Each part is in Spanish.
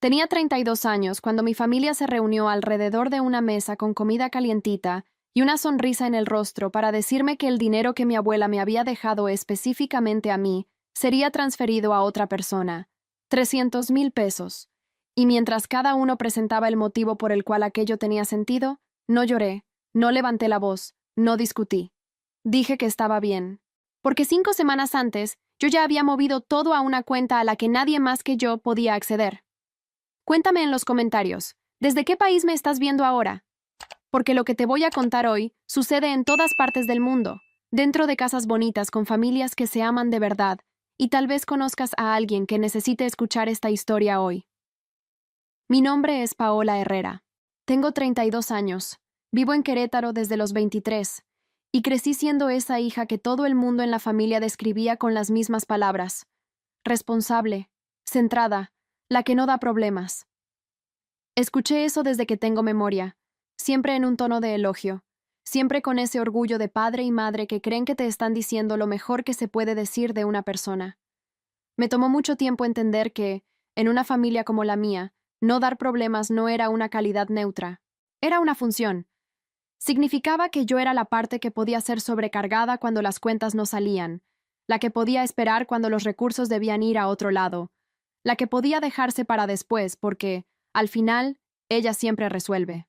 Tenía 32 años cuando mi familia se reunió alrededor de una mesa con comida calientita y una sonrisa en el rostro para decirme que el dinero que mi abuela me había dejado específicamente a mí sería transferido a otra persona, 300,000 pesos. Y mientras cada uno presentaba el motivo por el cual aquello tenía sentido, no lloré, no levanté la voz, no discutí. Dije que estaba bien. Porque 5 semanas antes, yo ya había movido todo a una cuenta a la que nadie más que yo podía acceder. Cuéntame en los comentarios, ¿desde qué país me estás viendo ahora? Porque lo que te voy a contar hoy sucede en todas partes del mundo, dentro de casas bonitas con familias que se aman de verdad, y tal vez conozcas a alguien que necesite escuchar esta historia hoy. Mi nombre es Paola Herrera. Tengo 32 años, vivo en Querétaro desde los 23, y crecí siendo esa hija que todo el mundo en la familia describía con las mismas palabras: responsable, centrada, la que no da problemas. Escuché eso desde que tengo memoria, siempre en un tono de elogio, siempre con ese orgullo de padre y madre que creen que te están diciendo lo mejor que se puede decir de una persona. Me tomó mucho tiempo entender que, en una familia como la mía, no dar problemas no era una calidad neutra, era una función. Significaba que yo era la parte que podía ser sobrecargada cuando las cuentas no salían, la que podía esperar cuando los recursos debían ir a otro lado, la que podía dejarse para después porque, al final, ella siempre resuelve.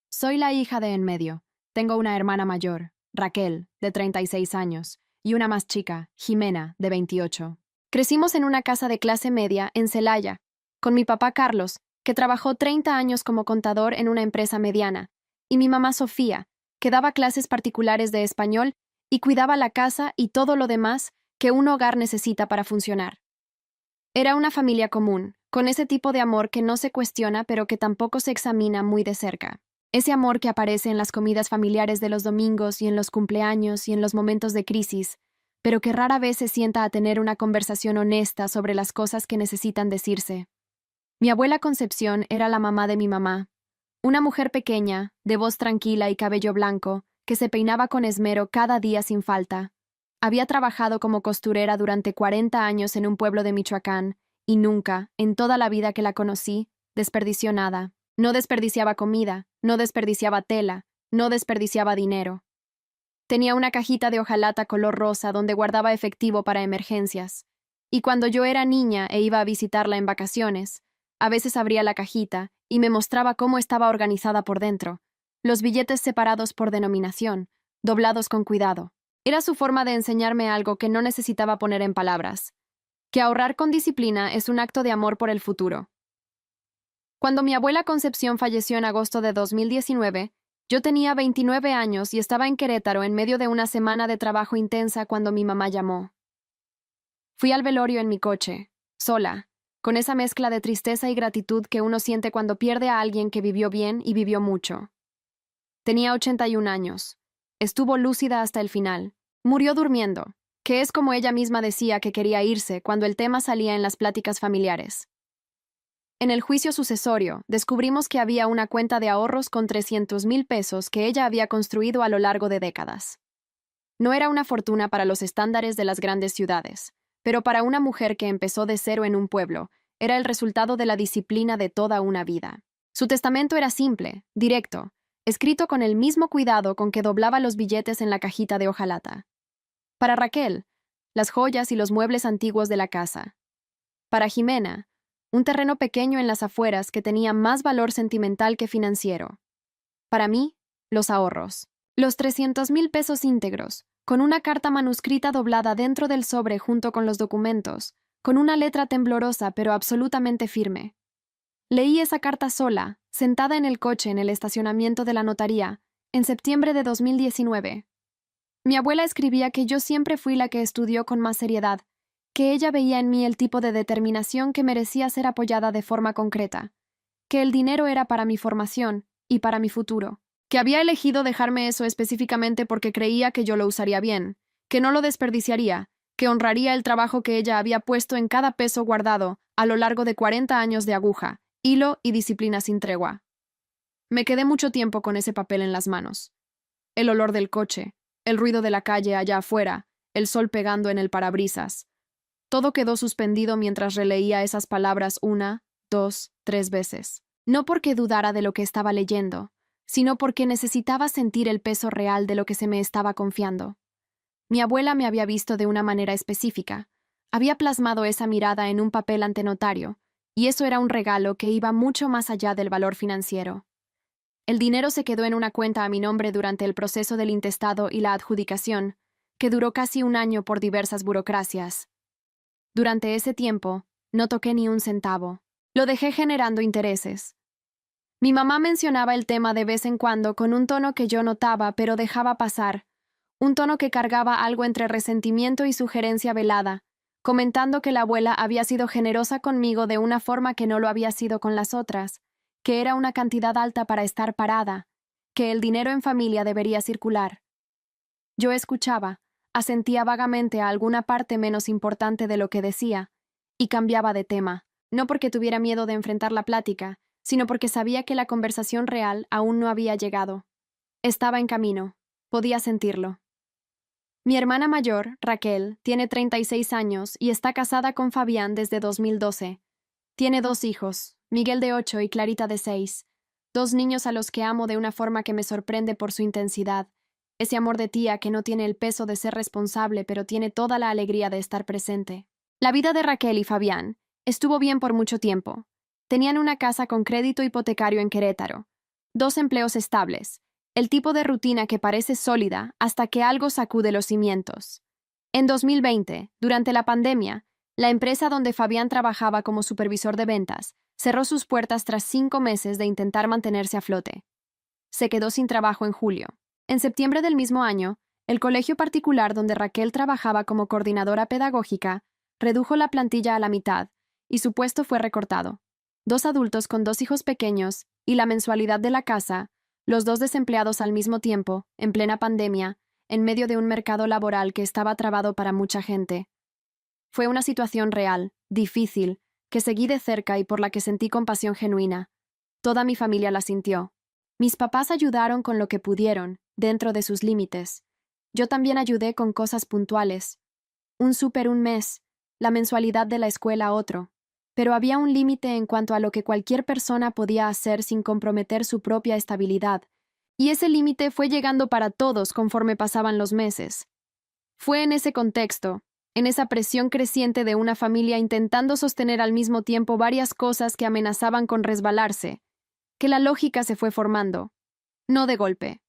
Soy la hija de en medio. Tengo una hermana mayor, Raquel, de 36 años, y una más chica, Jimena, de 28. Crecimos en una casa de clase media en Celaya, con mi papá Carlos, que trabajó 30 años como contador en una empresa mediana, y mi mamá Sofía, que daba clases particulares de español y cuidaba la casa y todo lo demás que un hogar necesita para funcionar. Era una familia común, con ese tipo de amor que no se cuestiona pero que tampoco se examina muy de cerca. Ese amor que aparece en las comidas familiares de los domingos y en los cumpleaños y en los momentos de crisis, pero que rara vez se sienta a tener una conversación honesta sobre las cosas que necesitan decirse. Mi abuela Concepción era la mamá de mi mamá, una mujer pequeña, de voz tranquila y cabello blanco, que se peinaba con esmero cada día sin falta. Había trabajado como costurera durante 40 años en un pueblo de Michoacán, y nunca, en toda la vida que la conocí, desperdició nada. No desperdiciaba comida, no desperdiciaba tela, no desperdiciaba dinero. Tenía una cajita de hojalata color rosa donde guardaba efectivo para emergencias. Y cuando yo era niña e iba a visitarla en vacaciones, a veces abría la cajita y me mostraba cómo estaba organizada por dentro, los billetes separados por denominación, doblados con cuidado. Era su forma de enseñarme algo que no necesitaba poner en palabras, que ahorrar con disciplina es un acto de amor por el futuro. Cuando mi abuela Concepción falleció en agosto de 2019, yo tenía 29 años y estaba en Querétaro en medio de una semana de trabajo intensa cuando mi mamá llamó. Fui al velorio en mi coche, sola, con esa mezcla de tristeza y gratitud que uno siente cuando pierde a alguien que vivió bien y vivió mucho. Tenía 81 años. Estuvo lúcida hasta el final. Murió durmiendo, que es como ella misma decía que quería irse cuando el tema salía en las pláticas familiares. En el juicio sucesorio, descubrimos que había una cuenta de ahorros con 300,000 pesos que ella había construido a lo largo de décadas. No era una fortuna para los estándares de las grandes ciudades, pero para una mujer que empezó de cero en un pueblo, era el resultado de la disciplina de toda una vida. Su testamento era simple, directo, escrito con el mismo cuidado con que doblaba los billetes en la cajita de hojalata. Para Raquel, las joyas y los muebles antiguos de la casa. Para Jimena, un terreno pequeño en las afueras que tenía más valor sentimental que financiero. Para mí, los ahorros. Los 300,000 pesos íntegros, con una carta manuscrita doblada dentro del sobre junto con los documentos, con una letra temblorosa pero absolutamente firme. Leí esa carta sola, sentada en el coche en el estacionamiento de la notaría, en septiembre de 2019. Mi abuela escribía que yo siempre fui la que estudió con más seriedad, que ella veía en mí el tipo de determinación que merecía ser apoyada de forma concreta, que el dinero era para mi formación y para mi futuro, que había elegido dejarme eso específicamente porque creía que yo lo usaría bien, que no lo desperdiciaría, que honraría el trabajo que ella había puesto en cada peso guardado a lo largo de 40 años de aguja, hilo y disciplina sin tregua. Me quedé mucho tiempo con ese papel en las manos. El olor del coche, el ruido de la calle allá afuera, el sol pegando en el parabrisas. Todo quedó suspendido mientras releía esas palabras una 2, 3 veces. No porque dudara de lo que estaba leyendo, sino porque necesitaba sentir el peso real de lo que se me estaba confiando. Mi abuela me había visto de una manera específica. Había plasmado esa mirada en un papel ante notario, y eso era un regalo que iba mucho más allá del valor financiero. El dinero se quedó en una cuenta a mi nombre durante el proceso del intestado y la adjudicación, que duró casi un año por diversas burocracias. Durante ese tiempo, no toqué ni un centavo. Lo dejé generando intereses. Mi mamá mencionaba el tema de vez en cuando con un tono que yo notaba pero dejaba pasar, un tono que cargaba algo entre resentimiento y sugerencia velada, comentando que la abuela había sido generosa conmigo de una forma que no lo había sido con las otras, que era una cantidad alta para estar parada, que el dinero en familia debería circular. Yo escuchaba, asentía vagamente a alguna parte menos importante de lo que decía, y cambiaba de tema, no porque tuviera miedo de enfrentar la plática, sino porque sabía que la conversación real aún no había llegado. Estaba en camino, podía sentirlo. Mi hermana mayor, Raquel, tiene 36 años y está casada con Fabián desde 2012. Tiene 2 hijos, Miguel de 8 y Clarita de 6, 2 niños a los que amo de una forma que me sorprende por su intensidad, ese amor de tía que no tiene el peso de ser responsable pero tiene toda la alegría de estar presente. La vida de Raquel y Fabián estuvo bien por mucho tiempo. Tenían una casa con crédito hipotecario en Querétaro, 2 empleos estables, el tipo de rutina que parece sólida hasta que algo sacude los cimientos. En 2020, durante la pandemia, la empresa donde Fabián trabajaba como supervisor de ventas cerró sus puertas tras 5 meses de intentar mantenerse a flote. Se quedó sin trabajo en julio. En septiembre del mismo año, el colegio particular donde Raquel trabajaba como coordinadora pedagógica redujo la plantilla a la mitad y su puesto fue recortado. 2 adultos con 2 hijos pequeños y la mensualidad de la casa, los 2 desempleados al mismo tiempo, en plena pandemia, en medio de un mercado laboral que estaba trabado para mucha gente. Fue una situación real, difícil, que seguí de cerca y por la que sentí compasión genuina. Toda mi familia la sintió. Mis papás ayudaron con lo que pudieron, dentro de sus límites. Yo también ayudé con cosas puntuales. Un súper un mes, la mensualidad de la escuela otro. Pero había un límite en cuanto a lo que cualquier persona podía hacer sin comprometer su propia estabilidad, y ese límite fue llegando para todos conforme pasaban los meses. Fue en ese contexto, en esa presión creciente de una familia intentando sostener al mismo tiempo varias cosas que amenazaban con resbalarse, que la lógica se fue formando, no de golpe.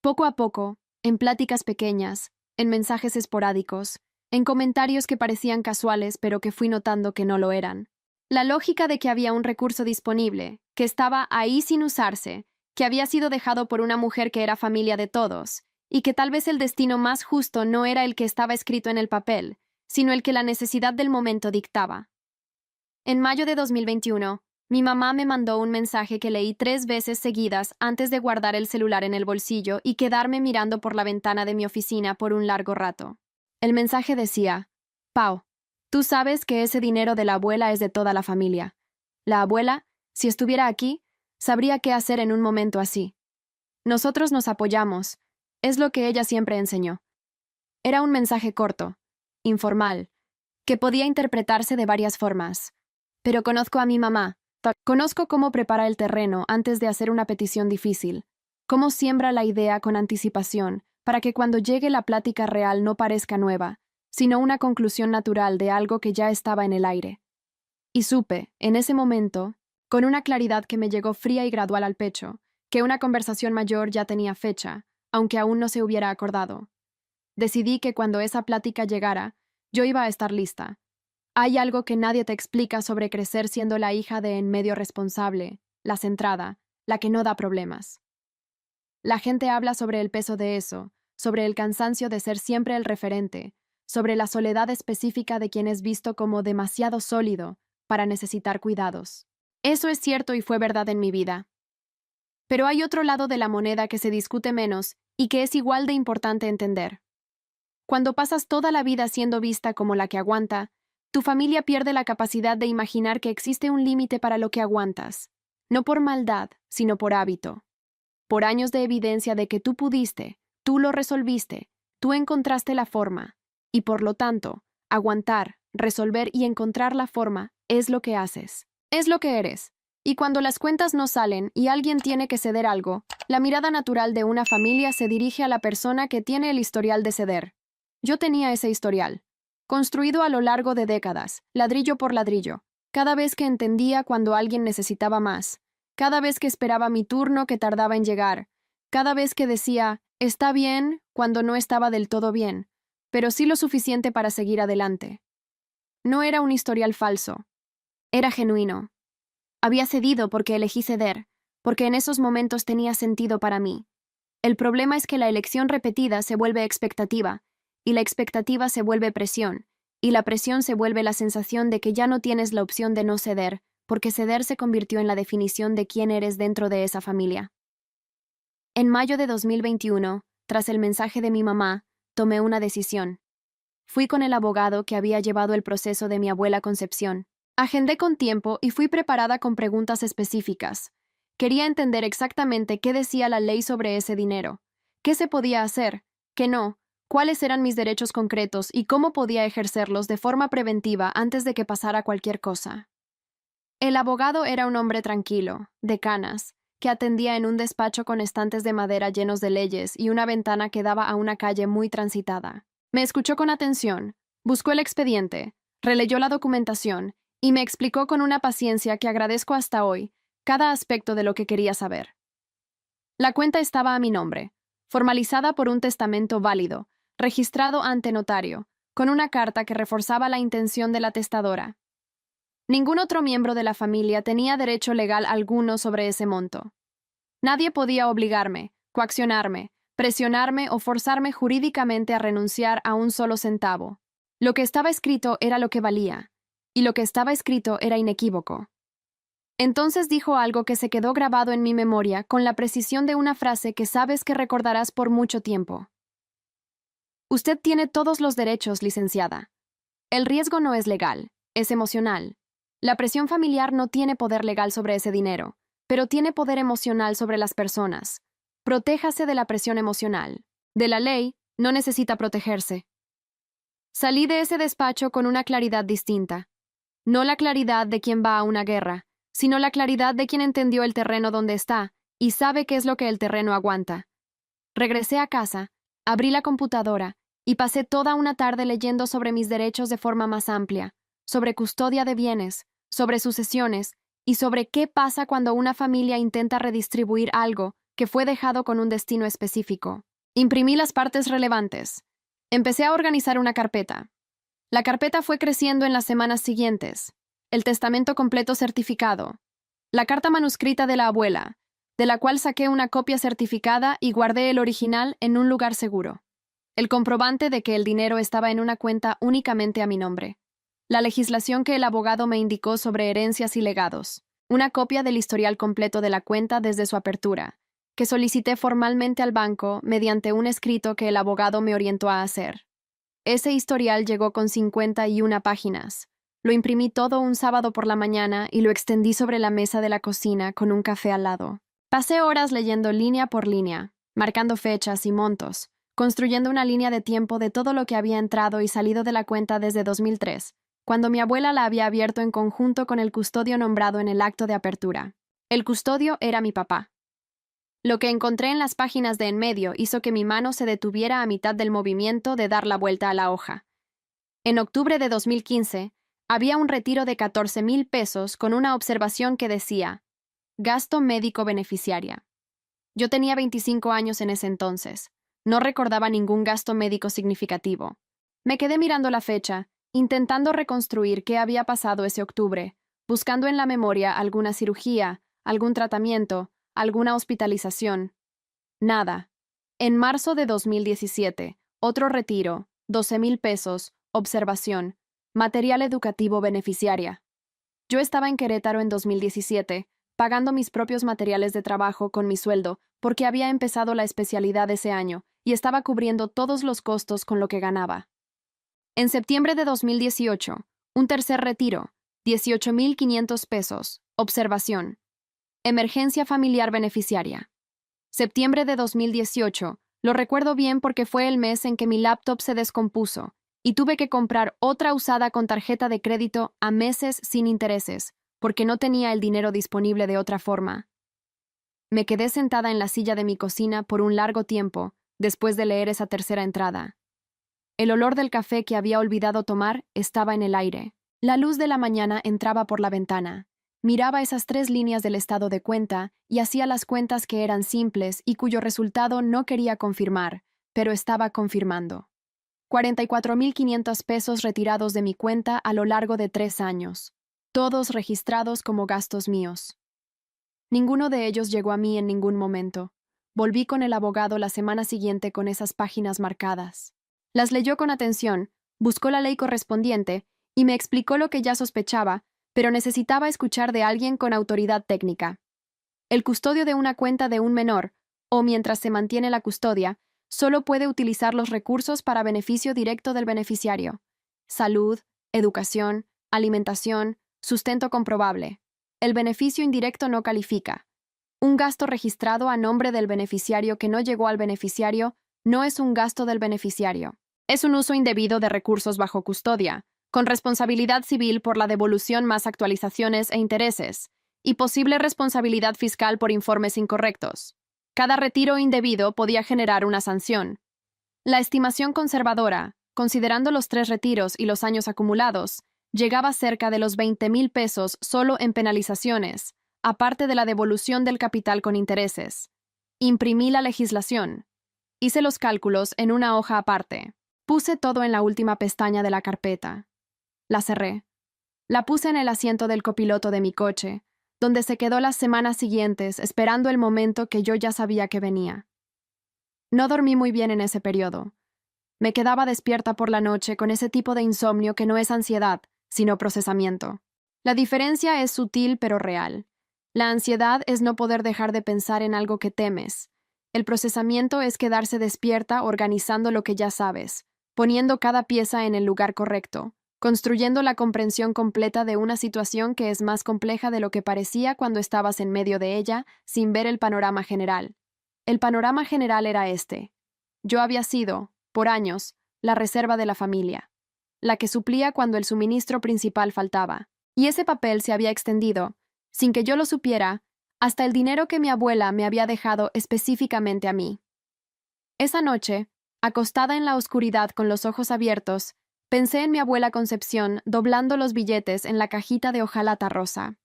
Poco a poco, en pláticas pequeñas, en mensajes esporádicos, en comentarios que parecían casuales pero que fui notando que no lo eran. La lógica de que había un recurso disponible, que estaba ahí sin usarse, que había sido dejado por una mujer que era familia de todos, y que tal vez el destino más justo no era el que estaba escrito en el papel, sino el que la necesidad del momento dictaba. En mayo de 2021, mi mamá me mandó un mensaje que leí 3 veces seguidas antes de guardar el celular en el bolsillo y quedarme mirando por la ventana de mi oficina por un largo rato. El mensaje decía: Pau, tú sabes que ese dinero de la abuela es de toda la familia. La abuela, si estuviera aquí, sabría qué hacer en un momento así. Nosotros nos apoyamos. Es lo que ella siempre enseñó. Era un mensaje corto, informal, que podía interpretarse de varias formas. Pero conozco a mi mamá. Conozco cómo prepara el terreno antes de hacer una petición difícil, cómo siembra la idea con anticipación para que cuando llegue la plática real no parezca nueva, sino una conclusión natural de algo que ya estaba en el aire. Y supe, en ese momento, con una claridad que me llegó fría y gradual al pecho, que una conversación mayor ya tenía fecha, aunque aún no se hubiera acordado. Decidí que cuando esa plática llegara, yo iba a estar lista. Hay algo que nadie te explica sobre crecer siendo la hija de en medio responsable, la centrada, la que no da problemas. La gente habla sobre el peso de eso, sobre el cansancio de ser siempre el referente, sobre la soledad específica de quien es visto como demasiado sólido para necesitar cuidados. Eso es cierto y fue verdad en mi vida. Pero hay otro lado de la moneda que se discute menos y que es igual de importante entender. Cuando pasas toda la vida siendo vista como la que aguanta, tu familia pierde la capacidad de imaginar que existe un límite para lo que aguantas, no por maldad, sino por hábito. Por años de evidencia de que tú pudiste, tú lo resolviste, tú encontraste la forma, y por lo tanto, aguantar, resolver y encontrar la forma es lo que haces. Es lo que eres. Y cuando las cuentas no salen y alguien tiene que ceder algo, la mirada natural de una familia se dirige a la persona que tiene el historial de ceder. Yo tenía ese historial, construido a lo largo de décadas, ladrillo por ladrillo, cada vez que entendía cuando alguien necesitaba más, cada vez que esperaba mi turno que tardaba en llegar, cada vez que decía, está bien, cuando no estaba del todo bien, pero sí lo suficiente para seguir adelante. No era un historial falso, era genuino. Había cedido porque elegí ceder, porque en esos momentos tenía sentido para mí. El problema es que la elección repetida se vuelve expectativa, y la expectativa se vuelve presión, y la presión se vuelve la sensación de que ya no tienes la opción de no ceder, porque ceder se convirtió en la definición de quién eres dentro de esa familia. En mayo de 2021, tras el mensaje de mi mamá, tomé una decisión. Fui con el abogado que había llevado el proceso de mi abuela Concepción. Agendé con tiempo y fui preparada con preguntas específicas. Quería entender exactamente qué decía la ley sobre ese dinero, qué se podía hacer, qué no, cuáles eran mis derechos concretos y cómo podía ejercerlos de forma preventiva antes de que pasara cualquier cosa. El abogado era un hombre tranquilo, de canas, que atendía en un despacho con estantes de madera llenos de leyes y una ventana que daba a una calle muy transitada. Me escuchó con atención, buscó el expediente, releyó la documentación y me explicó con una paciencia que agradezco hasta hoy cada aspecto de lo que quería saber. La cuenta estaba a mi nombre, formalizada por un testamento válido, registrado ante notario, con una carta que reforzaba la intención de la testadora. Ningún otro miembro de la familia tenía derecho legal alguno sobre ese monto. Nadie podía obligarme, coaccionarme, presionarme o forzarme jurídicamente a renunciar a un solo centavo. Lo que estaba escrito era lo que valía, y lo que estaba escrito era inequívoco. Entonces dijo algo que se quedó grabado en mi memoria con la precisión de una frase que sabes que recordarás por mucho tiempo. Usted tiene todos los derechos, licenciada. El riesgo no es legal, es emocional. La presión familiar no tiene poder legal sobre ese dinero, pero tiene poder emocional sobre las personas. Protéjase de la presión emocional. De la ley, no necesita protegerse. Salí de ese despacho con una claridad distinta. No la claridad de quien va a una guerra, sino la claridad de quien entendió el terreno donde está y sabe qué es lo que el terreno aguanta. Regresé a casa, abrí la computadora y pasé toda una tarde leyendo sobre mis derechos de forma más amplia, sobre custodia de bienes, sobre sucesiones y sobre qué pasa cuando una familia intenta redistribuir algo que fue dejado con un destino específico. Imprimí las partes relevantes. Empecé a organizar una carpeta. La carpeta fue creciendo en las semanas siguientes. El testamento completo certificado. La carta manuscrita de la abuela, de la cual saqué una copia certificada y guardé el original en un lugar seguro. El comprobante de que el dinero estaba en una cuenta únicamente a mi nombre. La legislación que el abogado me indicó sobre herencias y legados. Una copia del historial completo de la cuenta desde su apertura, que solicité formalmente al banco mediante un escrito que el abogado me orientó a hacer. Ese historial llegó con 51 páginas. Lo imprimí todo un sábado por la mañana y lo extendí sobre la mesa de la cocina con un café al lado. Pasé horas leyendo línea por línea, marcando fechas y montos, construyendo una línea de tiempo de todo lo que había entrado y salido de la cuenta desde 2003, cuando mi abuela la había abierto en conjunto con el custodio nombrado en el acto de apertura. El custodio era mi papá. Lo que encontré en las páginas de en medio hizo que mi mano se detuviera a mitad del movimiento de dar la vuelta a la hoja. En octubre de 2015, había un retiro de 14,000 pesos con una observación que decía, gasto médico beneficiaria. Yo tenía 25 años en ese entonces. No recordaba ningún gasto médico significativo. Me quedé mirando la fecha, intentando reconstruir qué había pasado ese octubre, buscando en la memoria alguna cirugía, algún tratamiento, alguna hospitalización. Nada. En marzo de 2017, otro retiro, 12,000 pesos, observación, material educativo beneficiaria. Yo estaba en Querétaro en 2017, pagando mis propios materiales de trabajo con mi sueldo, porque había empezado la especialidad ese año y estaba cubriendo todos los costos con lo que ganaba. En septiembre de 2018, un tercer retiro, 18,500 pesos, observación. Emergencia familiar beneficiaria. Septiembre de 2018, lo recuerdo bien porque fue el mes en que mi laptop se descompuso y tuve que comprar otra usada con tarjeta de crédito a meses sin intereses, porque no tenía el dinero disponible de otra forma. Me quedé sentada en la silla de mi cocina por un largo tiempo, después de leer esa tercera entrada. El olor del café que había olvidado tomar estaba en el aire. La luz de la mañana entraba por la ventana. Miraba esas 3 líneas del estado de cuenta y hacía las cuentas que eran simples y cuyo resultado no quería confirmar, pero estaba confirmando. 44,500 pesos retirados de mi cuenta a lo largo de 3 años, todos registrados como gastos míos. Ninguno de ellos llegó a mí en ningún momento. Volví con el abogado la semana siguiente con esas páginas marcadas. Las leyó con atención, buscó la ley correspondiente y me explicó lo que ya sospechaba, pero necesitaba escuchar de alguien con autoridad técnica. El custodio de una cuenta de un menor, o mientras se mantiene la custodia, solo puede utilizar los recursos para beneficio directo del beneficiario. Salud, educación, alimentación, sustento comprobable. El beneficio indirecto no califica. Un gasto registrado a nombre del beneficiario que no llegó al beneficiario no es un gasto del beneficiario. Es un uso indebido de recursos bajo custodia, con responsabilidad civil por la devolución más actualizaciones e intereses, y posible responsabilidad fiscal por informes incorrectos. Cada retiro indebido podía generar una sanción. La estimación conservadora, considerando los 3 retiros y los años acumulados, llegaba cerca de los 20,000 pesos solo en penalizaciones, aparte de la devolución del capital con intereses. Imprimí la legislación. Hice los cálculos en una hoja aparte. Puse todo en la última pestaña de la carpeta. La cerré. La puse en el asiento del copiloto de mi coche, donde se quedó las semanas siguientes esperando el momento que yo ya sabía que venía. No dormí muy bien en ese periodo. Me quedaba despierta por la noche con ese tipo de insomnio que no es ansiedad, sino procesamiento. La diferencia es sutil pero real. La ansiedad es no poder dejar de pensar en algo que temes. El procesamiento es quedarse despierta organizando lo que ya sabes, poniendo cada pieza en el lugar correcto, construyendo la comprensión completa de una situación que es más compleja de lo que parecía cuando estabas en medio de ella, sin ver el panorama general. El panorama general era este. Yo había sido, por años, la reserva de la familia, la que suplía cuando el suministro principal faltaba, y ese papel se había extendido, sin que yo lo supiera, hasta el dinero que mi abuela me había dejado específicamente a mí. Esa noche, acostada en la oscuridad con los ojos abiertos, pensé en mi abuela Concepción doblando los billetes en la cajita de hojalata rosa.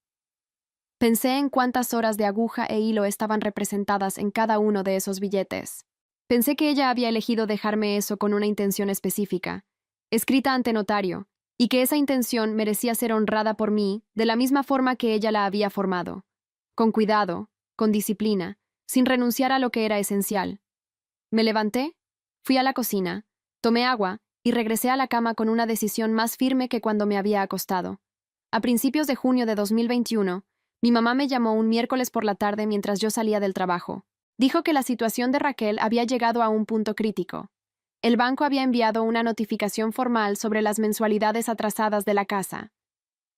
Pensé en cuántas horas de aguja e hilo estaban representadas en cada uno de esos billetes. Pensé que ella había elegido dejarme eso con una intención específica, escrita ante notario, y que esa intención merecía ser honrada por mí de la misma forma que ella la había formado, con cuidado, con disciplina, sin renunciar a lo que era esencial. Me levanté, fui a la cocina, tomé agua y regresé a la cama con una decisión más firme que cuando me había acostado. A principios de junio de 2021, mi mamá me llamó un miércoles por la tarde mientras yo salía del trabajo. Dijo que la situación de Raquel había llegado a un punto crítico. El banco había enviado una notificación formal sobre las mensualidades atrasadas de la casa.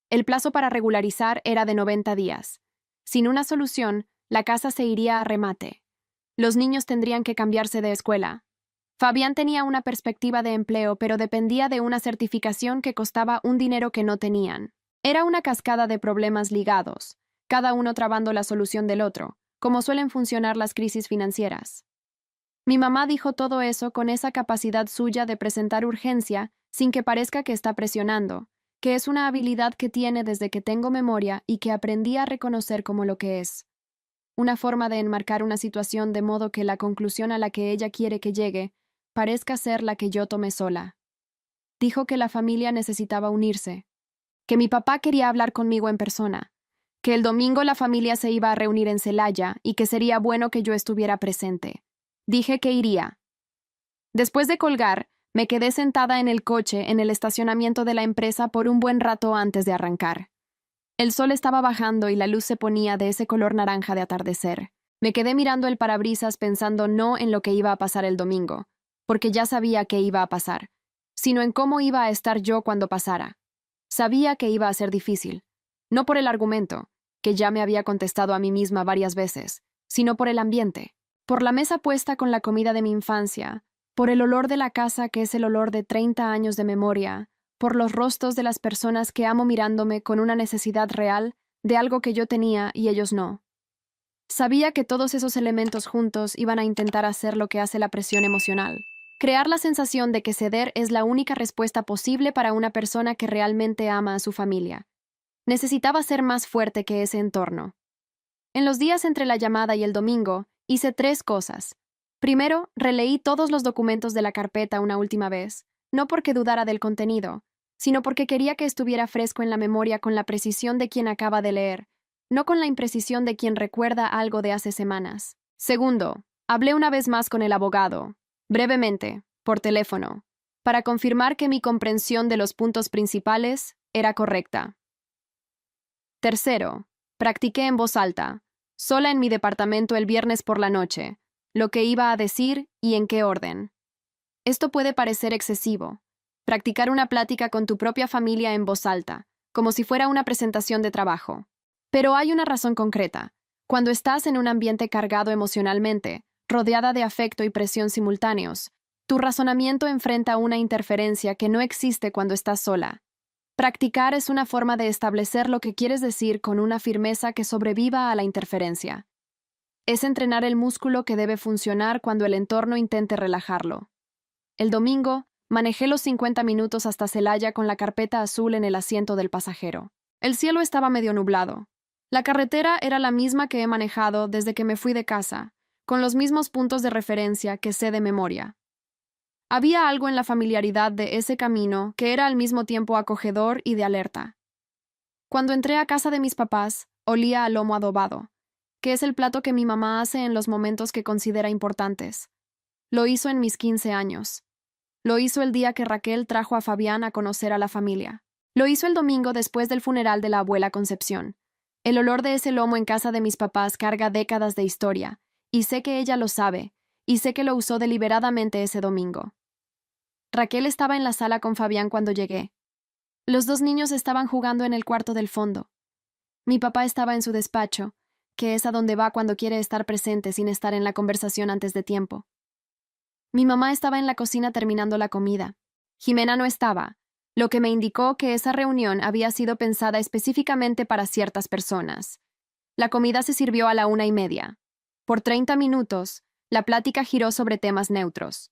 El plazo para regularizar era de 90 días. Sin una solución, la casa se iría a remate. Los niños tendrían que cambiarse de escuela. Fabián tenía una perspectiva de empleo, pero dependía de una certificación que costaba un dinero que no tenían. Era una cascada de problemas ligados, cada uno trabando la solución del otro, como suelen funcionar las crisis financieras. Mi mamá dijo todo eso con esa capacidad suya de presentar urgencia sin que parezca que está presionando, que es una habilidad que tiene desde que tengo memoria y que aprendí a reconocer como lo que es. Una forma de enmarcar una situación de modo que la conclusión a la que ella quiere que llegue parezca ser la que yo tomé sola. Dijo que la familia necesitaba unirse, que mi papá quería hablar conmigo en persona, que el domingo la familia se iba a reunir en Celaya y que sería bueno que yo estuviera presente. Dije que iría. Después de colgar, me quedé sentada en el coche en el estacionamiento de la empresa por un buen rato antes de arrancar. El sol estaba bajando y la luz se ponía de ese color naranja de atardecer. Me quedé mirando el parabrisas pensando no en lo que iba a pasar el domingo, porque ya sabía que iba a pasar, sino en cómo iba a estar yo cuando pasara. Sabía que iba a ser difícil, no por el argumento, que ya me había contestado a mí misma varias veces, sino por el ambiente, por la mesa puesta con la comida de mi infancia, por el olor de la casa que es el olor de 30 años de memoria, por los rostros de las personas que amo mirándome con una necesidad real de algo que yo tenía y ellos no. Sabía que todos esos elementos juntos iban a intentar hacer lo que hace la presión emocional. Crear la sensación de que ceder es la única respuesta posible para una persona que realmente ama a su familia. Necesitaba ser más fuerte que ese entorno. En los días entre la llamada y el domingo, hice 3 cosas. Primero, releí todos los documentos de la carpeta una última vez, no porque dudara del contenido, sino porque quería que estuviera fresco en la memoria con la precisión de quien acaba de leer, no con la imprecisión de quien recuerda algo de hace semanas. Segundo, hablé una vez más con el abogado, brevemente, por teléfono, para confirmar que mi comprensión de los puntos principales era correcta. Tercero, practiqué en voz alta, sola en mi departamento el viernes por la noche, lo que iba a decir y en qué orden. Esto puede parecer excesivo. Practicar una plática con tu propia familia en voz alta, como si fuera una presentación de trabajo. Pero hay una razón concreta. Cuando estás en un ambiente cargado emocionalmente, rodeada de afecto y presión simultáneos, tu razonamiento enfrenta una interferencia que no existe cuando estás sola. Practicar es una forma de establecer lo que quieres decir con una firmeza que sobreviva a la interferencia. Es entrenar el músculo que debe funcionar cuando el entorno intente relajarlo. El domingo, manejé los 50 minutos hasta Celaya con la carpeta azul en el asiento del pasajero. El cielo estaba medio nublado. La carretera era la misma que he manejado desde que me fui de casa, con los mismos puntos de referencia que sé de memoria. Había algo en la familiaridad de ese camino que era al mismo tiempo acogedor y de alerta. Cuando entré a casa de mis papás, olía a lomo adobado, que es el plato que mi mamá hace en los momentos que considera importantes. Lo hizo en mis 15 años. Lo hizo el día que Raquel trajo a Fabián a conocer a la familia. Lo hizo el domingo después del funeral de la abuela Concepción. El olor de ese lomo en casa de mis papás carga décadas de historia, y sé que ella lo sabe, y sé que lo usó deliberadamente ese domingo. Raquel estaba en la sala con Fabián cuando llegué. Los 2 niños estaban jugando en el cuarto del fondo. Mi papá estaba en su despacho, que es a donde va cuando quiere estar presente sin estar en la conversación antes de tiempo. Mi mamá estaba en la cocina terminando la comida. Jimena no estaba, lo que me indicó que esa reunión había sido pensada específicamente para ciertas personas. La comida se sirvió a la 1:30. Por 30 minutos, la plática giró sobre temas neutros.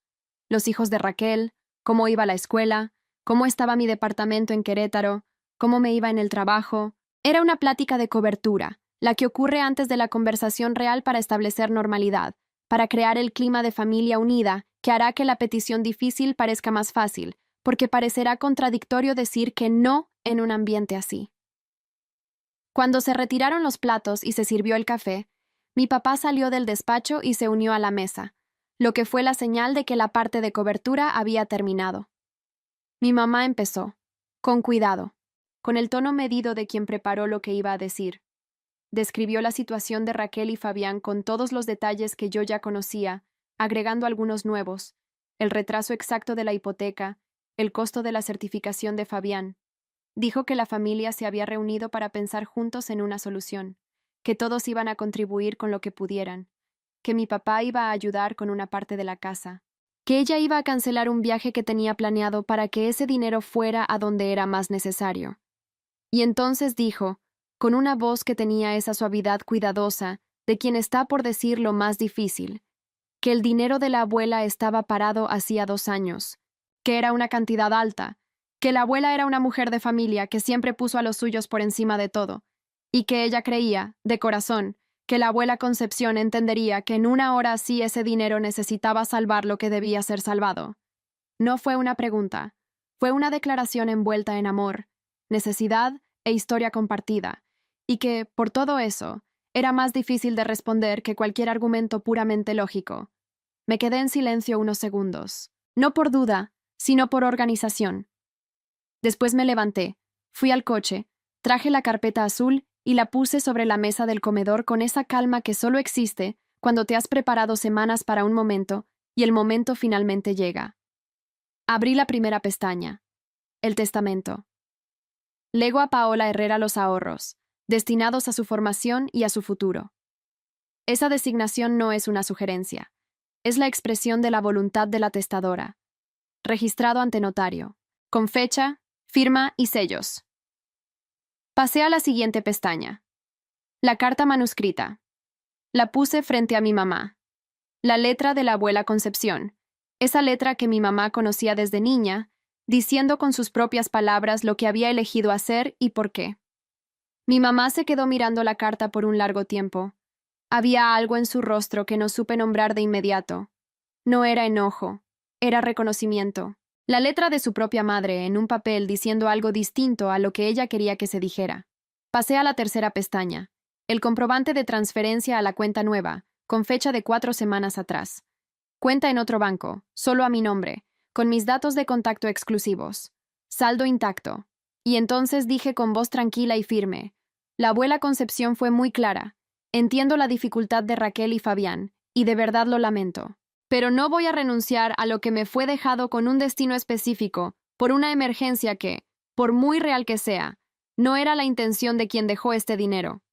Los hijos de Raquel, cómo iba la escuela, cómo estaba mi departamento en Querétaro, cómo me iba en el trabajo. Era una plática de cobertura, la que ocurre antes de la conversación real para establecer normalidad, para crear el clima de familia unida que hará que la petición difícil parezca más fácil, porque parecerá contradictorio decir que no en un ambiente así. Cuando se retiraron los platos y se sirvió el café, mi papá salió del despacho y se unió a la mesa, lo que fue la señal de que la parte de cobertura había terminado. Mi mamá empezó, con cuidado, con el tono medido de quien preparó lo que iba a decir. Describió la situación de Raquel y Fabián con todos los detalles que yo ya conocía, agregando algunos nuevos, el retraso exacto de la hipoteca, el costo de la certificación de Fabián. Dijo que la familia se había reunido para pensar juntos en una solución, que todos iban a contribuir con lo que pudieran, que mi papá iba a ayudar con una parte de la casa, que ella iba a cancelar un viaje que tenía planeado para que ese dinero fuera a donde era más necesario. Y entonces dijo, con una voz que tenía esa suavidad cuidadosa de quien está por decir lo más difícil, que el dinero de la abuela estaba parado hacía 2 años, que era una cantidad alta, que la abuela era una mujer de familia que siempre puso a los suyos por encima de todo, y que ella creía, de corazón, que la abuela Concepción entendería que en una hora así ese dinero necesitaba salvar lo que debía ser salvado. No fue una pregunta, fue una declaración envuelta en amor, necesidad e historia compartida, y que, por todo eso, era más difícil de responder que cualquier argumento puramente lógico. Me quedé en silencio unos segundos, no por duda, sino por organización. Después me levanté, fui al coche, traje la carpeta azul y la puse sobre la mesa del comedor con esa calma que solo existe cuando te has preparado semanas para un momento y el momento finalmente llega. Abrí la primera pestaña. El testamento. Lego a Paola Herrera los ahorros, destinados a su formación y a su futuro. Esa designación no es una sugerencia. Es la expresión de la voluntad de la testadora. Registrado ante notario. Con fecha, firma y sellos. Pasé a la siguiente pestaña. La carta manuscrita. La puse frente a mi mamá. La letra de la abuela Concepción. Esa letra que mi mamá conocía desde niña, diciendo con sus propias palabras lo que había elegido hacer y por qué. Mi mamá se quedó mirando la carta por un largo tiempo. Había algo en su rostro que no supe nombrar de inmediato. No era enojo, era reconocimiento. La letra de su propia madre en un papel diciendo algo distinto a lo que ella quería que se dijera. Pasé a la tercera pestaña. El comprobante de transferencia a la cuenta nueva, con fecha de 4 semanas atrás. Cuenta en otro banco, solo a mi nombre, con mis datos de contacto exclusivos. Saldo intacto. Y entonces dije con voz tranquila y firme. La abuela Concepción fue muy clara. Entiendo la dificultad de Raquel y Fabián, y de verdad lo lamento. Pero no voy a renunciar a lo que me fue dejado con un destino específico, por una emergencia que, por muy real que sea, no era la intención de quien dejó este dinero.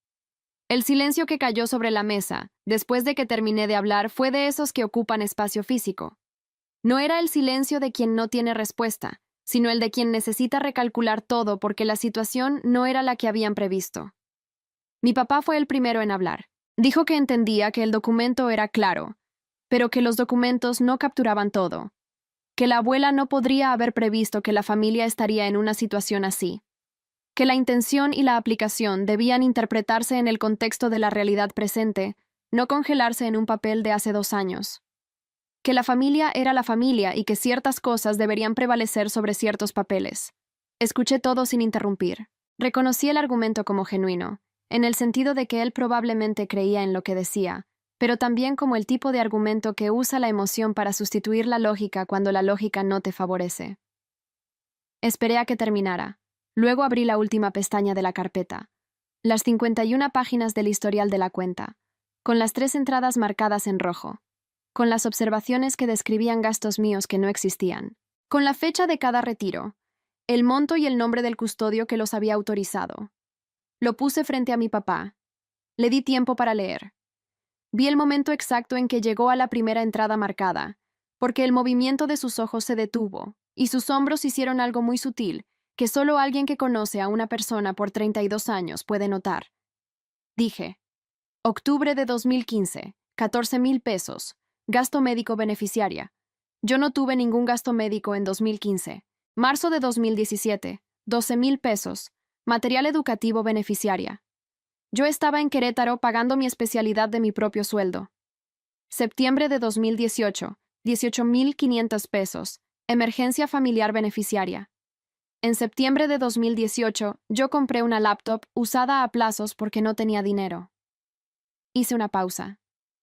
El silencio que cayó sobre la mesa, después de que terminé de hablar, fue de esos que ocupan espacio físico. No era el silencio de quien no tiene respuesta, sino el de quien necesita recalcular todo porque la situación no era la que habían previsto. Mi papá fue el primero en hablar. Dijo que entendía que el documento era claro, pero que los documentos no capturaban todo, que la abuela no podría haber previsto que la familia estaría en una situación así, que la intención y la aplicación debían interpretarse en el contexto de la realidad presente, no congelarse en un papel de hace 2 años, que la familia era la familia y que ciertas cosas deberían prevalecer sobre ciertos papeles. Escuché todo sin interrumpir. Reconocí el argumento como genuino, en el sentido de que él probablemente creía en lo que decía, pero también como el tipo de argumento que usa la emoción para sustituir la lógica cuando la lógica no te favorece. Esperé a que terminara. Luego abrí la última pestaña de la carpeta. Las 51 páginas del historial de la cuenta, con las 3 entradas marcadas en rojo, con las observaciones que describían gastos míos que no existían, con la fecha de cada retiro, el monto y el nombre del custodio que los había autorizado. Lo puse frente a mi papá. Le di tiempo para leer. Vi el momento exacto en que llegó a la primera entrada marcada, porque el movimiento de sus ojos se detuvo, y sus hombros hicieron algo muy sutil, que solo alguien que conoce a una persona por 32 años puede notar. Dije, octubre de 2015, 14,000 pesos, gasto médico beneficiaria. Yo no tuve ningún gasto médico en 2015. Marzo de 2017, 12,000 pesos, material educativo beneficiaria. Yo estaba en Querétaro pagando mi especialidad de mi propio sueldo. Septiembre de 2018, 18,500 pesos, emergencia familiar beneficiaria. En septiembre de 2018, yo compré una laptop usada a plazos porque no tenía dinero. Hice una pausa.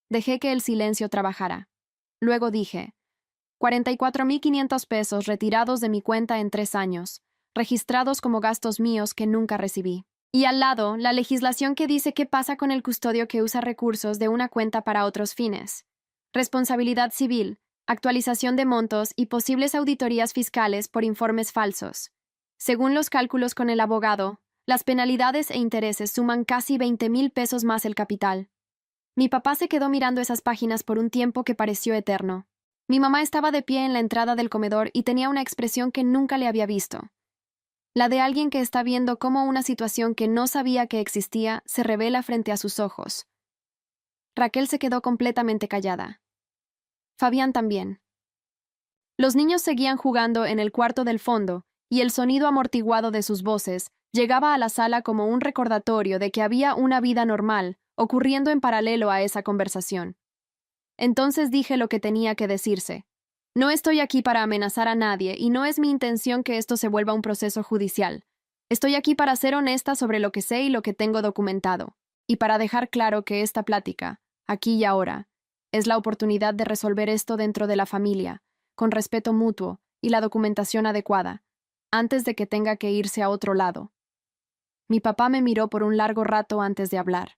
Dejé que el silencio trabajara. Luego dije, 44,500 pesos retirados de mi cuenta en 3 años, registrados como gastos míos que nunca recibí. Y al lado, la legislación que dice qué pasa con el custodio que usa recursos de una cuenta para otros fines. Responsabilidad civil, actualización de montos y posibles auditorías fiscales por informes falsos. Según los cálculos con el abogado, las penalidades e intereses suman casi 20,000 pesos más el capital. Mi papá se quedó mirando esas páginas por un tiempo que pareció eterno. Mi mamá estaba de pie en la entrada del comedor y tenía una expresión que nunca le había visto. La de alguien que está viendo cómo una situación que no sabía que existía se revela frente a sus ojos. Raquel se quedó completamente callada. Fabián también. Los niños seguían jugando en el cuarto del fondo, y el sonido amortiguado de sus voces llegaba a la sala como un recordatorio de que había una vida normal ocurriendo en paralelo a esa conversación. Entonces dije lo que tenía que decirse. No estoy aquí para amenazar a nadie y no es mi intención que esto se vuelva un proceso judicial. Estoy aquí para ser honesta sobre lo que sé y lo que tengo documentado, y para dejar claro que esta plática, aquí y ahora, es la oportunidad de resolver esto dentro de la familia, con respeto mutuo y la documentación adecuada, antes de que tenga que irse a otro lado. Mi papá me miró por un largo rato antes de hablar.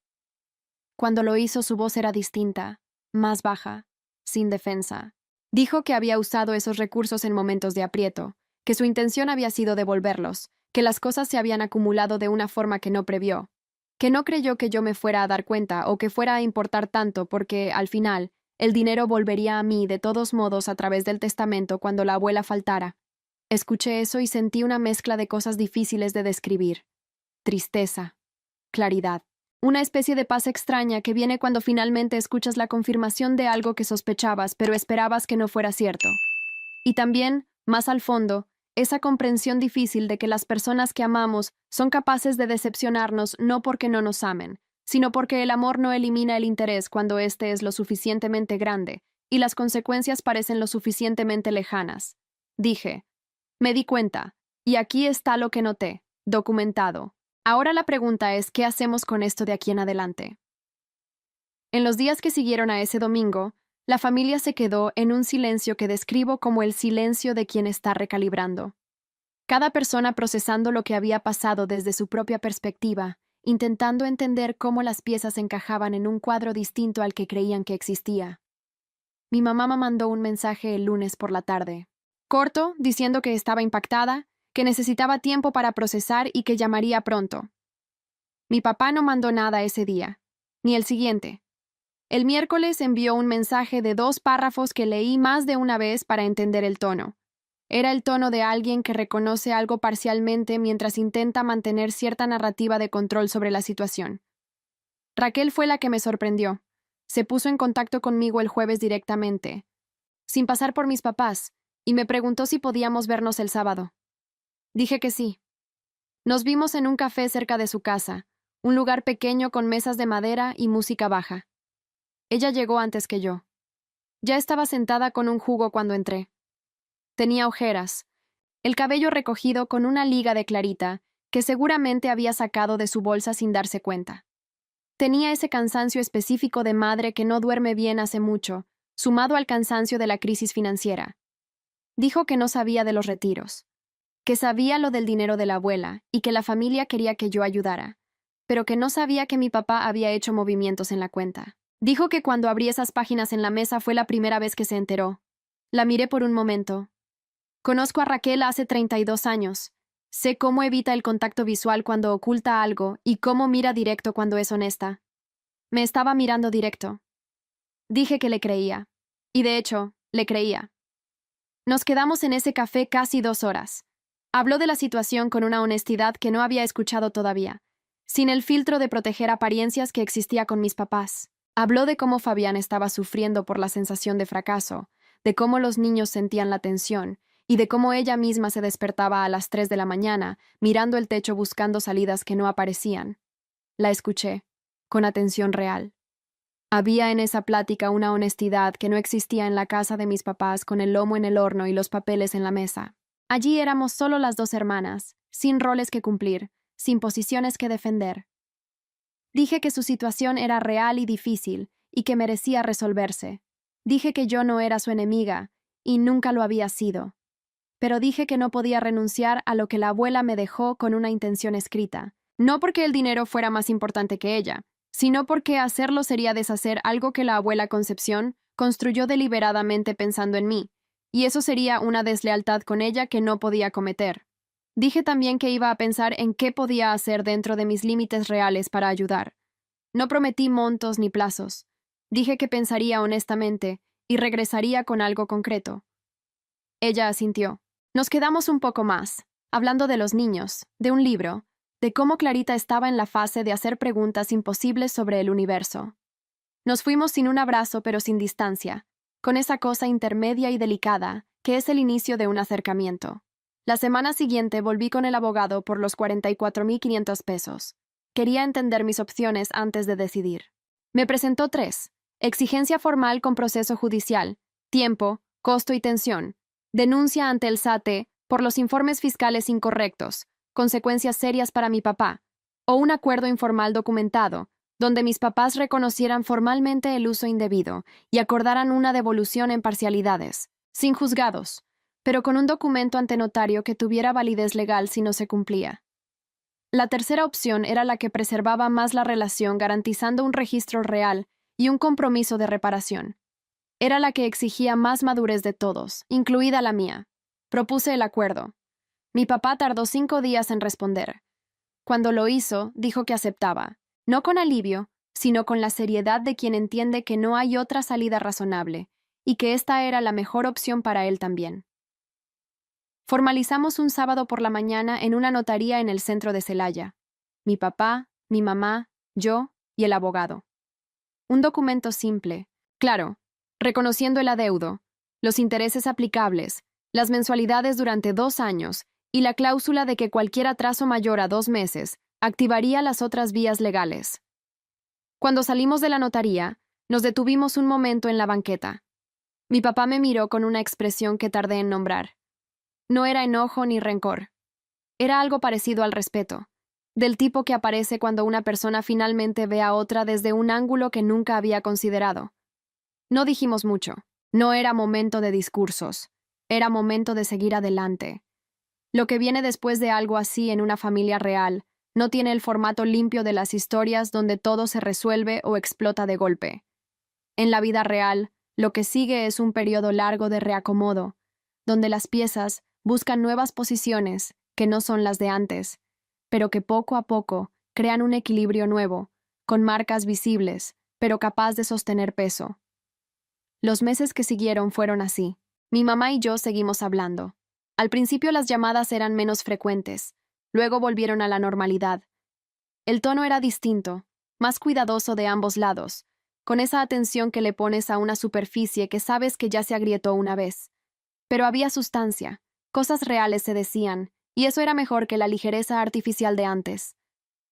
Cuando lo hizo, su voz era distinta, más baja, sin defensa. Dijo que había usado esos recursos en momentos de aprieto, que su intención había sido devolverlos, que las cosas se habían acumulado de una forma que no previó, que no creyó que yo me fuera a dar cuenta o que fuera a importar tanto porque, al final, el dinero volvería a mí de todos modos a través del testamento cuando la abuela faltara. Escuché eso y sentí una mezcla de cosas difíciles de describir. tristeza, claridad. Una especie de paz extraña que viene cuando finalmente escuchas la confirmación de algo que sospechabas, pero esperabas que no fuera cierto. Y también, más al fondo, esa comprensión difícil de que las personas que amamos son capaces de decepcionarnos no porque no nos amen, sino porque el amor no elimina el interés cuando éste es lo suficientemente grande y las consecuencias parecen lo suficientemente lejanas. Dije, me di cuenta, y aquí está lo que noté, documentado. Ahora la pregunta es, ¿qué hacemos con esto de aquí en adelante? En los días que siguieron a ese domingo, la familia se quedó en un silencio que describo como el silencio de quien está recalibrando. Cada persona procesando lo que había pasado desde su propia perspectiva, intentando entender cómo las piezas encajaban en un cuadro distinto al que creían que existía. Mi mamá me mandó un mensaje el lunes por la tarde, corto, diciendo que estaba impactada, que necesitaba tiempo para procesar y que llamaría pronto. Mi papá no mandó nada ese día, ni el siguiente. El miércoles envió un mensaje de 2 párrafos que leí más de una vez para entender el tono. Era el tono de alguien que reconoce algo parcialmente mientras intenta mantener cierta narrativa de control sobre la situación. Raquel fue la que me sorprendió. Se puso en contacto conmigo el jueves directamente, sin pasar por mis papás, y me preguntó si podíamos vernos el sábado. Dije que sí. Nos vimos en un café cerca de su casa, un lugar pequeño con mesas de madera y música baja. Ella llegó antes que yo. Ya estaba sentada con un jugo cuando entré. Tenía ojeras, el cabello recogido con una liga de clarita que seguramente había sacado de su bolsa sin darse cuenta. Tenía ese cansancio específico de madre que no duerme bien hace mucho, sumado al cansancio de la crisis financiera. Dijo que no sabía de los retiros, que sabía lo del dinero de la abuela y que la familia quería que yo ayudara, pero que no sabía que mi papá había hecho movimientos en la cuenta. Dijo que cuando abrí esas páginas en la mesa fue la primera vez que se enteró. La miré por un momento. Conozco a Raquel hace 32 años. Sé cómo evita el contacto visual cuando oculta algo y cómo mira directo cuando es honesta. Me estaba mirando directo. Dije que le creía. Y de hecho, le creía. Nos quedamos en ese café casi 2 horas. Habló de la situación con una honestidad que no había escuchado todavía, sin el filtro de proteger apariencias que existía con mis papás. Habló de cómo Fabián estaba sufriendo por la sensación de fracaso, de cómo los niños sentían la tensión, y de cómo ella misma se despertaba a las 3 de la mañana, mirando el techo buscando salidas que no aparecían. La escuché, con atención real. Había en esa plática una honestidad que no existía en la casa de mis papás con el lomo en el horno y los papeles en la mesa. Allí éramos solo las 2 hermanas, sin roles que cumplir, sin posiciones que defender. Dije que su situación era real y difícil, y que merecía resolverse. Dije que yo no era su enemiga, y nunca lo había sido. Pero dije que no podía renunciar a lo que la abuela me dejó con una intención escrita, no porque el dinero fuera más importante que ella, sino porque hacerlo sería deshacer algo que la abuela Concepción construyó deliberadamente pensando en mí, y eso sería una deslealtad con ella que no podía cometer. Dije también que iba a pensar en qué podía hacer dentro de mis límites reales para ayudar. No prometí montos ni plazos. Dije que pensaría honestamente y regresaría con algo concreto. Ella asintió. Nos quedamos un poco más, hablando de los niños, de un libro, de cómo Clarita estaba en la fase de hacer preguntas imposibles sobre el universo. Nos fuimos sin un abrazo pero sin distancia, con esa cosa intermedia y delicada que es el inicio de un acercamiento. La semana siguiente volví con el abogado por los 44,500 pesos. Quería entender mis opciones antes de decidir. Me presentó 3. Exigencia formal con proceso judicial, tiempo, costo y tensión. Denuncia ante el SAT por los informes fiscales incorrectos, consecuencias serias para mi papá, o un acuerdo informal documentado, donde mis papás reconocieran formalmente el uso indebido y acordaran una devolución en parcialidades, sin juzgados, pero con un documento ante notario que tuviera validez legal si no se cumplía. La tercera opción era la que preservaba más la relación garantizando un registro real y un compromiso de reparación. Era la que exigía más madurez de todos, incluida la mía. Propuse el acuerdo. Mi papá tardó 5 días en responder. Cuando lo hizo, dijo que aceptaba, no con alivio, sino con la seriedad de quien entiende que no hay otra salida razonable, y que esta era la mejor opción para él también. Formalizamos un sábado por la mañana en una notaría en el centro de Celaya. mi papá, mi mamá, yo y el abogado. Un documento simple, claro, reconociendo el adeudo, los intereses aplicables, las mensualidades durante 2 años y la cláusula de que cualquier atraso mayor a 2 meses activaría las otras vías legales. Cuando salimos de la notaría, nos detuvimos un momento en la banqueta. Mi papá me miró con una expresión que tardé en nombrar. No era enojo ni rencor. Era algo parecido al respeto, del tipo que aparece cuando una persona finalmente ve a otra desde un ángulo que nunca había considerado. No dijimos mucho. No era momento de discursos. Era momento de seguir adelante. Lo que viene después de algo así en una familia real no tiene el formato limpio de las historias donde todo se resuelve o explota de golpe. En la vida real, lo que sigue es un periodo largo de reacomodo, donde las piezas buscan nuevas posiciones que no son las de antes, pero que poco a poco crean un equilibrio nuevo, con marcas visibles, pero capaz de sostener peso. Los meses que siguieron fueron así. Mi mamá y yo seguimos hablando. Al principio las llamadas eran menos frecuentes, luego volvieron a la normalidad. El tono era distinto, más cuidadoso de ambos lados, con esa atención que le pones a una superficie que sabes que ya se agrietó una vez. Pero había sustancia, cosas reales se decían, y eso era mejor que la ligereza artificial de antes.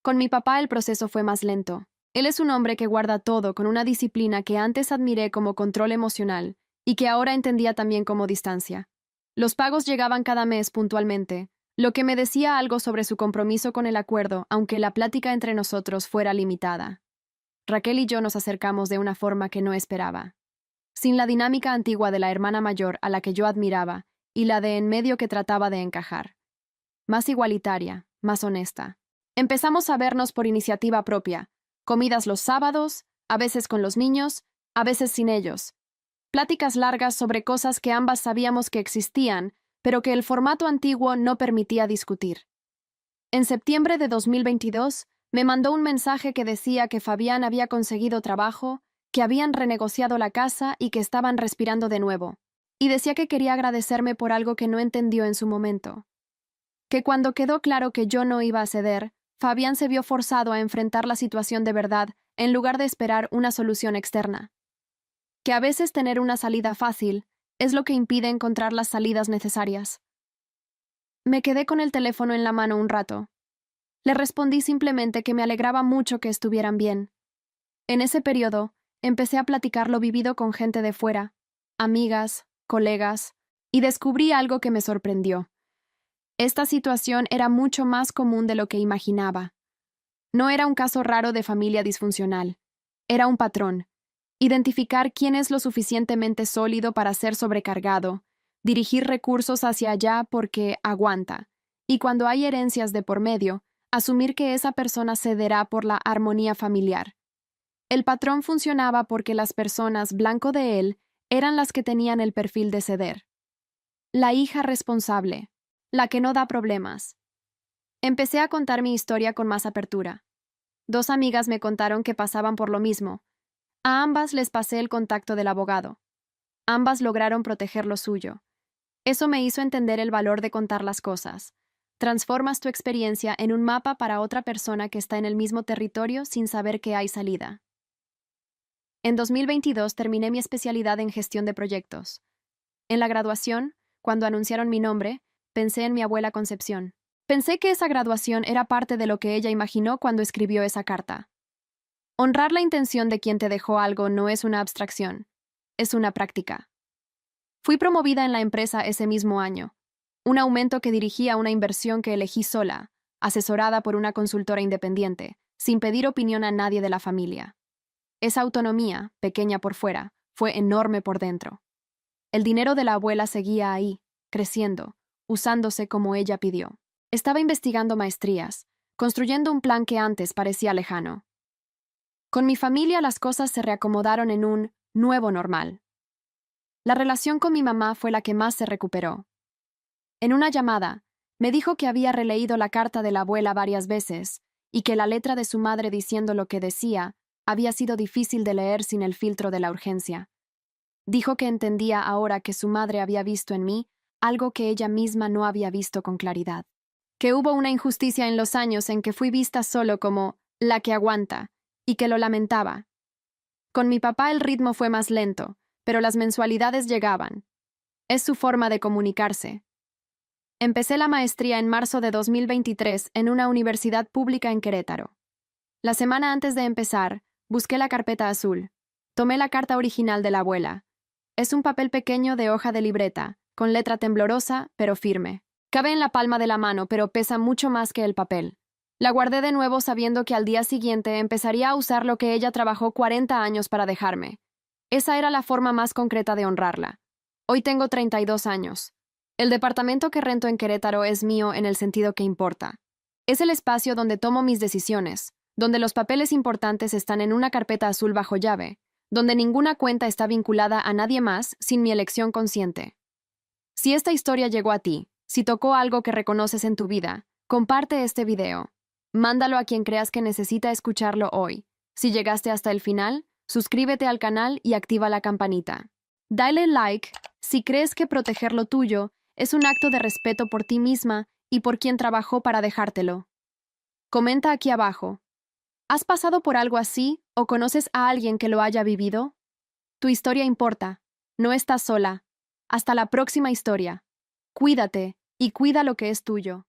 Con mi papá el proceso fue más lento. Él es un hombre que guarda todo con una disciplina que antes admiré como control emocional y que ahora entendía también como distancia. Los pagos llegaban cada mes puntualmente, lo que me decía algo sobre su compromiso con el acuerdo, aunque la plática entre nosotros fuera limitada. Raquel y yo nos acercamos de una forma que no esperaba. Sin la dinámica antigua de la hermana mayor a la que yo admiraba y la de en medio que trataba de encajar. Más igualitaria, más honesta. Empezamos a vernos por iniciativa propia, comidas los sábados, a veces con los niños, a veces sin ellos. Pláticas largas sobre cosas que ambas sabíamos que existían, pero que el formato antiguo no permitía discutir. En septiembre de 2022, me mandó un mensaje que decía que Fabián había conseguido trabajo, que habían renegociado la casa y que estaban respirando de nuevo. Y decía que quería agradecerme por algo que no entendió en su momento. Que cuando quedó claro que yo no iba a ceder, Fabián se vio forzado a enfrentar la situación de verdad en lugar de esperar una solución externa. Que a veces tener una salida fácil es lo que impide encontrar las salidas necesarias. Me quedé con el teléfono en la mano un rato. Le respondí simplemente que me alegraba mucho que estuvieran bien. En ese periodo, empecé a platicar lo vivido con gente de fuera, amigas, colegas, y descubrí algo que me sorprendió. Esta situación era mucho más común de lo que imaginaba. No era un caso raro de familia disfuncional. Era un patrón. Identificar quién es lo suficientemente sólido para ser sobrecargado, dirigir recursos hacia allá porque aguanta, y cuando hay herencias de por medio, asumir que esa persona cederá por la armonía familiar. El patrón funcionaba porque las personas blanco de él eran las que tenían el perfil de ceder. La hija responsable, la que no da problemas. Empecé a contar mi historia con más apertura. 2 amigas me contaron que pasaban por lo mismo. A ambas les pasé el contacto del abogado. Ambas lograron proteger lo suyo. Eso me hizo entender el valor de contar las cosas. Transformas tu experiencia en un mapa para otra persona que está en el mismo territorio sin saber que hay salida. En 2022 terminé mi especialidad en gestión de proyectos. En la graduación, cuando anunciaron mi nombre, pensé en mi abuela Concepción. Pensé que esa graduación era parte de lo que ella imaginó cuando escribió esa carta. Honrar la intención de quien te dejó algo no es una abstracción, es una práctica. Fui promovida en la empresa ese mismo año, un aumento que dirigía una inversión que elegí sola, asesorada por una consultora independiente, sin pedir opinión a nadie de la familia. Esa autonomía, pequeña por fuera, fue enorme por dentro. El dinero de la abuela seguía ahí, creciendo, usándose como ella pidió. Estaba investigando maestrías, construyendo un plan que antes parecía lejano. Con mi familia las cosas se reacomodaron en un nuevo normal. La relación con mi mamá fue la que más se recuperó. En una llamada, me dijo que había releído la carta de la abuela varias veces y que la letra de su madre diciendo lo que decía había sido difícil de leer sin el filtro de la urgencia. Dijo que entendía ahora que su madre había visto en mí algo que ella misma no había visto con claridad. que hubo una injusticia en los años en que fui vista solo como la que aguanta, y que lo lamentaba. Con mi papá el ritmo fue más lento, pero las mensualidades llegaban. Es su forma de comunicarse. Empecé la maestría en marzo de 2023 en una universidad pública en Querétaro. La semana antes de empezar, busqué la carpeta azul. Tomé la carta original de la abuela. Es un papel pequeño de hoja de libreta, con letra temblorosa, pero firme. Cabe en la palma de la mano, pero pesa mucho más que el papel. La guardé de nuevo sabiendo que al día siguiente empezaría a usar lo que ella trabajó 40 años para dejarme. Esa era la forma más concreta de honrarla. Hoy tengo 32 años. El departamento que rento en Querétaro es mío en el sentido que importa. Es el espacio donde tomo mis decisiones, donde los papeles importantes están en una carpeta azul bajo llave, donde ninguna cuenta está vinculada a nadie más sin mi elección consciente. Si esta historia llegó a ti, si tocó algo que reconoces en tu vida, comparte este video. Mándalo a quien creas que necesita escucharlo hoy. Si llegaste hasta el final, suscríbete al canal y activa la campanita. Dale like si crees que proteger lo tuyo es un acto de respeto por ti misma y por quien trabajó para dejártelo. Comenta aquí abajo. ¿Has pasado por algo así o conoces a alguien que lo haya vivido? Tu historia importa. No estás sola. Hasta la próxima historia. Cuídate y cuida lo que es tuyo.